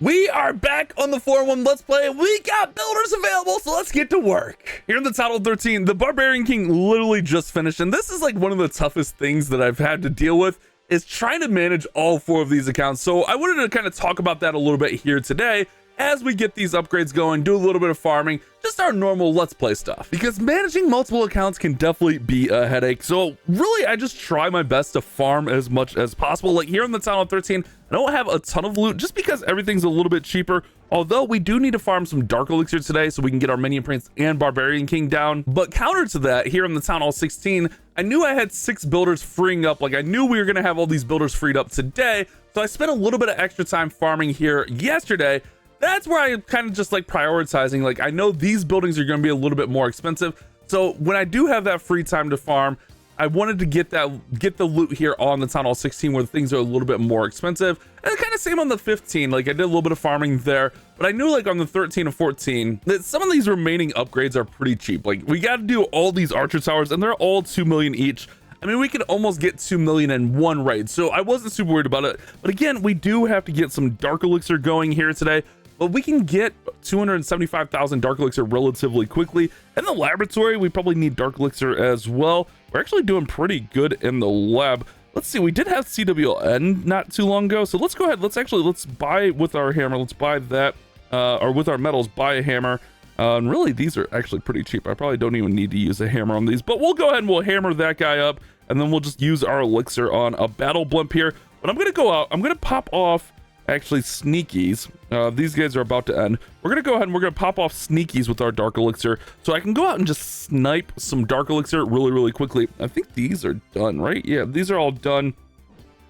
We are back on the 4-1 Let's Play. We got builders available, so let's get to work. Here in the Town Hall 13, the Barbarian King literally just finished, and this is like one of the toughest things that I've had to deal with, is trying to manage all 4 of these accounts. So I wanted to kind of talk about that a little bit here today as we get these upgrades going, do a little bit of farming, just our normal Let's Play stuff. Because managing multiple accounts can definitely be a headache. So really, I just try my best to farm as much as possible. Like here in the Town Hall 13, I don't have a ton of loot just because everything's a little bit cheaper. Although we do need to farm some Dark Elixir today so we can get our Minion Prince and Barbarian King down. But counter to that, here in the Town Hall 16, I knew I had 6 builders freeing up. Like I knew we were gonna have all these builders freed up today. So I spent a little bit of extra time farming here yesterday. That's where I kind of just like prioritizing. Like I know these buildings are going to be a little bit more expensive, so when I do have that free time to farm, I wanted to get the loot here on the Town Hall 16 where things are a little bit more expensive. And kind of same on the 15. Like I did a little bit of farming there, but I knew like on the 13 and 14 that some of these remaining upgrades are pretty cheap. Like we got to do all these archer towers and they're all 2 million each. I mean, we could almost get 2 million in one raid, so I wasn't super worried about it. But again, we do have to get some Dark Elixir going here today. But we can get 275,000 Dark Elixir relatively quickly. In the laboratory, we probably need Dark Elixir as well. We're actually doing pretty good in the lab. Let's see, we did have CWN not too long ago. So let's go ahead, let's buy with our hammer. Let's buy that, or with our metals, buy a hammer. And really, these are actually pretty cheap. I probably don't even need to use a hammer on these, but we'll go ahead and we'll hammer that guy up. And then we'll just use our elixir on a battle blimp here. But I'm gonna go out, I'm gonna pop off actually sneakies. These guys are about to end. We're gonna go ahead and we're gonna pop off sneakies with our Dark Elixir so I can go out and just snipe some Dark Elixir really quickly. I think these are done, right? Yeah, these are all done.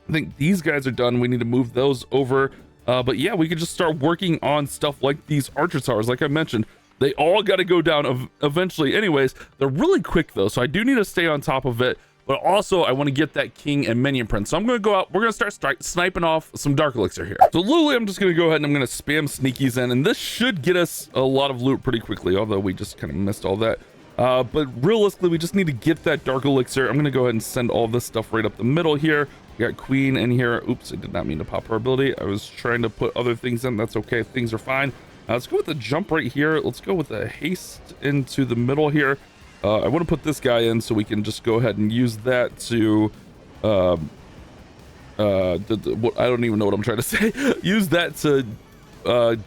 I think these guys are done. We need to move those over, but yeah, we could just start working on stuff like these archer towers. Like I mentioned, they all got to go down eventually. Anyways, they're really quick though, so I do need to stay on top of it. But also I want to get that king and minion prince. So I'm going to go out. We're going to start sniping off some Dark Elixir here. So literally I'm just going to go ahead and I'm going to spam sneakies in. And this should get us a lot of loot pretty quickly. Although we just kind of missed all that. But realistically, we just need to get that Dark Elixir. I'm going to go ahead and send all this stuff right up the middle here. We got Queen in here. Oops, I did not mean to pop her ability. I was trying to put other things in. That's okay. Things are fine. Let's go with the jump right here. Let's go with the haste into the middle here. I want to put this guy in so we can just go ahead and use that to, I don't even know what I'm trying to say. Use that to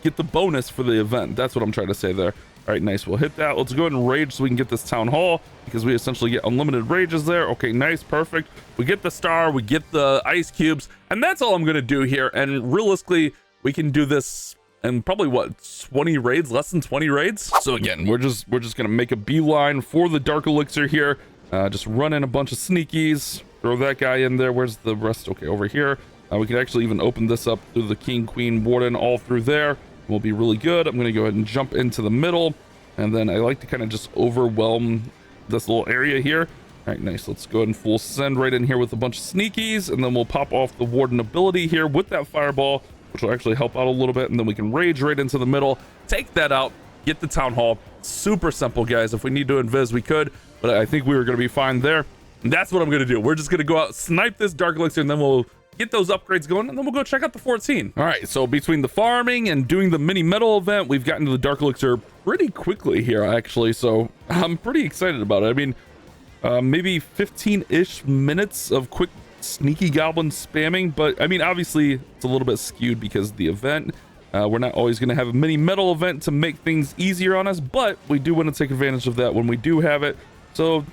get the bonus for the event. That's what I'm trying to say there. All right, nice. We'll hit that. Let's go ahead and rage so we can get this town hall because we essentially get unlimited rages there. Okay, nice, perfect. We get the star, we get the ice cubes, and that's all I'm going to do here. And realistically, we can do this and probably what, 20 raids, less than 20 raids. So again, we're just gonna make a beeline for the Dark Elixir here. Just run in a bunch of sneakies, throw that guy in there. Where's the rest? Okay, over here. We can actually even open this up through the king, queen, warden, all through there. We'll be really good. I'm gonna go ahead and jump into the middle, and then I like to kind of just overwhelm this little area here. All right, nice. Let's go ahead and full send right in here with a bunch of sneakies, and then we'll pop off the warden ability here with that fireball, which will actually help out a little bit, and then we can rage right into the middle, take that out, get the town hall. Super simple, guys. If we need to invis, we could, but I think we were going to be fine there. And that's what I'm going to do. We're just going to go out, snipe this Dark Elixir, and then we'll get those upgrades going, and then we'll go check out the 14. All right, so between the farming and doing the mini metal event, we've gotten to the Dark Elixir pretty quickly here, actually, so I'm pretty excited about it. I mean, maybe 15-ish minutes of quick sneaky goblin spamming, but I mean, obviously it's a little bit skewed because of the event. We're not always going to have a mini metal event to make things easier on us, but we do want to take advantage of that when we do have it. So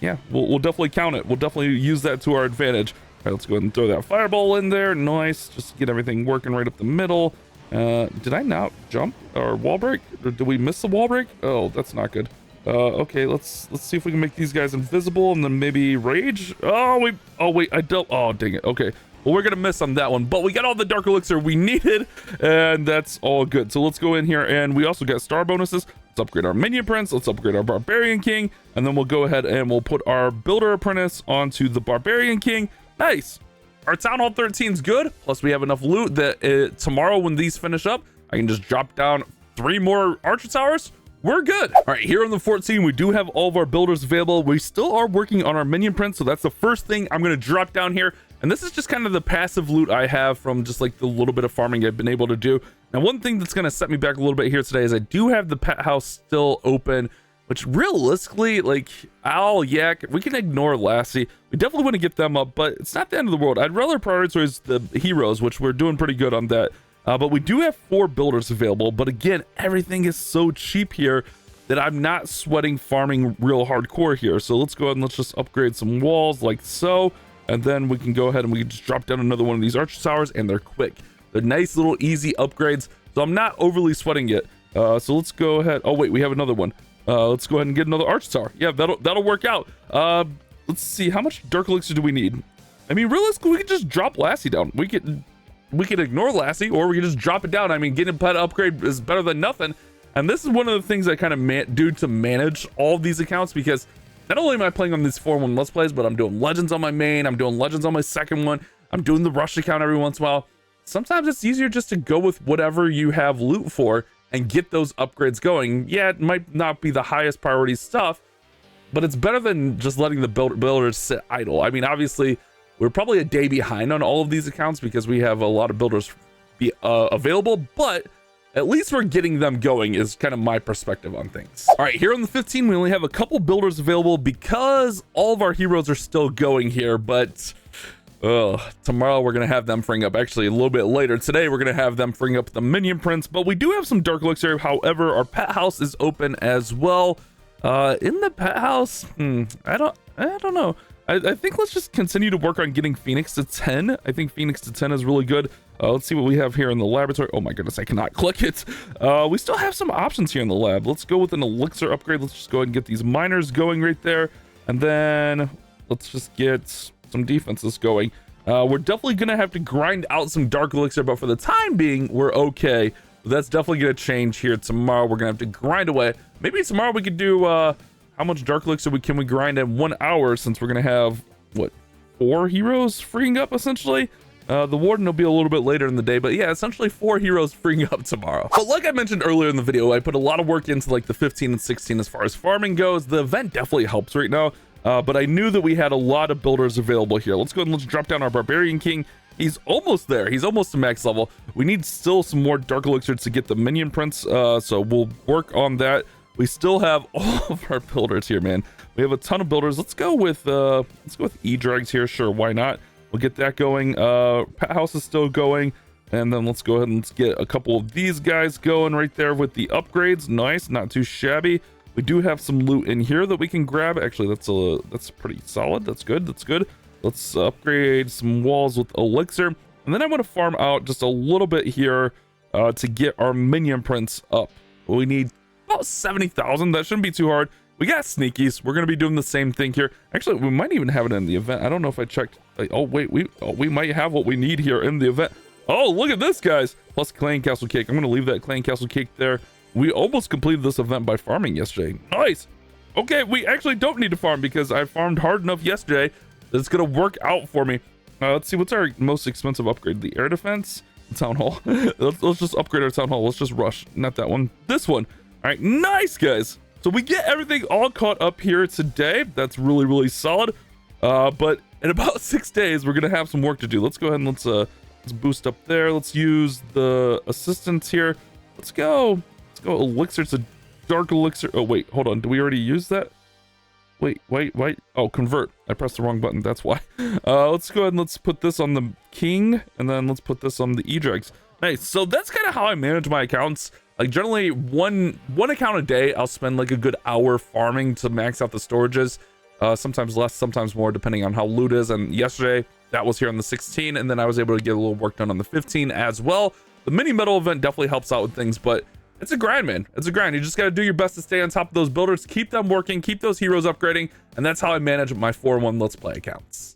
yeah, we'll definitely count it. We'll definitely use that to our advantage. All right, let's go ahead and throw that fireball in there. Nice. Just get everything working right up the middle. Did I not jump or wall break? Or did we miss the wall break? Oh, that's not good. Okay, let's see if we can make these guys invisible and then maybe rage. Oh wait, I don't. Oh, dang it. Okay, well, we're gonna miss on that one, but we got all the Dark Elixir we needed, and that's all good. So let's go in here, and we also got star bonuses. Let's upgrade our Minion Prince, let's upgrade our Barbarian King, and then we'll go ahead and we'll put our Builder Apprentice onto the Barbarian King. Nice. Our Town Hall 13 is good, plus we have enough loot that tomorrow when these finish up, I can just drop down 3 more Archer Towers. We're good. All right, here on the 14, we do have all of our builders available. We still are working on our Minion Prince, so that's the first thing I'm going to drop down here. And this is just kind of the passive loot I have from just like the little bit of farming I've been able to do. Now, one thing that's going to set me back a little bit here today is I do have the pet house still open, which realistically, like, Yak, we can ignore Lassie. We definitely want to get them up, but it's not the end of the world. I'd rather prioritize the heroes, which we're doing pretty good on that. But we do have 4 builders available. But again, everything is so cheap here that I'm not sweating farming real hardcore here. So let's go ahead and let's just upgrade some walls like so. And then we can go ahead and we can just drop down another one of these archer towers, and they're quick. They're nice little easy upgrades. So I'm not overly sweating it. So let's go ahead. Oh, wait, we have another one. Let's go ahead and get another archer tower. Yeah, that'll work out. Let's see, how much dark elixir do we need? I mean, realistically, we could just drop Lassie down. We could ignore Lassie, or we could just drop it down. I mean, getting a pet upgrade is better than nothing. And this is one of the things I kind of do to manage all of these accounts, because not only am I playing on these 4-1 Let's Plays, but I'm doing Legends on my main, I'm doing Legends on my second one, I'm doing the Rush account every once in a while. Sometimes it's easier just to go with whatever you have loot for and get those upgrades going. Yeah, it might not be the highest priority stuff, but it's better than just letting the builders sit idle. I mean, obviously, we're probably a day behind on all of these accounts because we have a lot of builders available, but at least we're getting them going is kind of my perspective on things. All right, here on the 15, we only have a couple builders available because all of our heroes are still going here, but tomorrow we're gonna have them freeing up. Actually, a little bit later today, we're gonna have them freeing up the minion prints, but we do have some dark elixir. However, our pet house is open as well. In the pet house, I don't know. I think let's just continue to work on getting Phoenix to 10. I think Phoenix to 10 is really good. Let's see what we have here in the laboratory. Oh my goodness, I cannot click it. We still have some options here in the lab. Let's go with an elixir upgrade. Let's just go ahead and get these miners going right there. And then let's just get some defenses going. We're definitely going to have to grind out some dark elixir, but for the time being, we're okay. That's definitely going to change here tomorrow. We're going to have to grind away. Maybe tomorrow we could do... how much dark elixir can we grind in 1 hour, since we're gonna have what, 4 heroes freeing up essentially? The warden will be a little bit later in the day, but yeah, essentially 4 heroes freeing up tomorrow. But like I mentioned earlier in the video, I put a lot of work into like the 15 and 16 as far as farming goes. The event definitely helps right now, but I knew that we had a lot of builders available here. Let's go ahead and let's drop down our barbarian king. He's almost there. He's almost to max level. We need still some more dark elixir to get the minion prints, so we'll work on that. We still have all of our builders here, man. We have a ton of builders. Let's go with E-Drags here. Sure, why not? We'll get that going. Pet house is still going. And then let's go ahead and let's get a couple of these guys going right there with the upgrades. Nice, not too shabby. We do have some loot in here that we can grab. Actually, that's pretty solid. That's good. That's good. Let's upgrade some walls with elixir. And then I want to farm out just a little bit here to get our minion prints up. We need about 70,000. That shouldn't be too hard. We got sneakies. We're gonna be doing the same thing here. Actually, we might even have it in the event. I don't know if I checked. Oh wait, we might have what we need here in the event. Oh, look at this, guys. Plus clan castle cake. I'm gonna leave that clan castle cake there. We almost completed this event by farming yesterday. Nice. Okay, we actually don't need to farm because I farmed hard enough yesterday that it's gonna work out for me. Let's see, what's our most expensive upgrade? The air defense, the town hall. let's just upgrade our town hall. Let's just rush. Not that one. This one. All right, nice, guys. So we get everything all caught up here today. That's really, really solid. But in about 6 days, we're gonna have some work to do. Let's go ahead and let's boost up there. Let's use the assistants here. Let's go elixir to dark elixir. Oh wait, hold on. Do we already use that? Wait. Oh, convert. I pressed the wrong button. That's why. Let's go ahead and let's put this on the king, and then let's put this on the E-Drags. Nice. So that's kind of how I manage my accounts. Like generally one account a day, I'll spend like a good hour farming to max out the storages. Sometimes less, sometimes more, depending on how loot is. And yesterday that was here on the 16, and then I was able to get a little work done on the 15 as well. The mini metal event definitely helps out with things, but it's a grind, man. It's a grind. You just got to do your best to stay on top of those builders, keep them working, keep those heroes upgrading, and that's how I manage my 4-1 Let's Play accounts.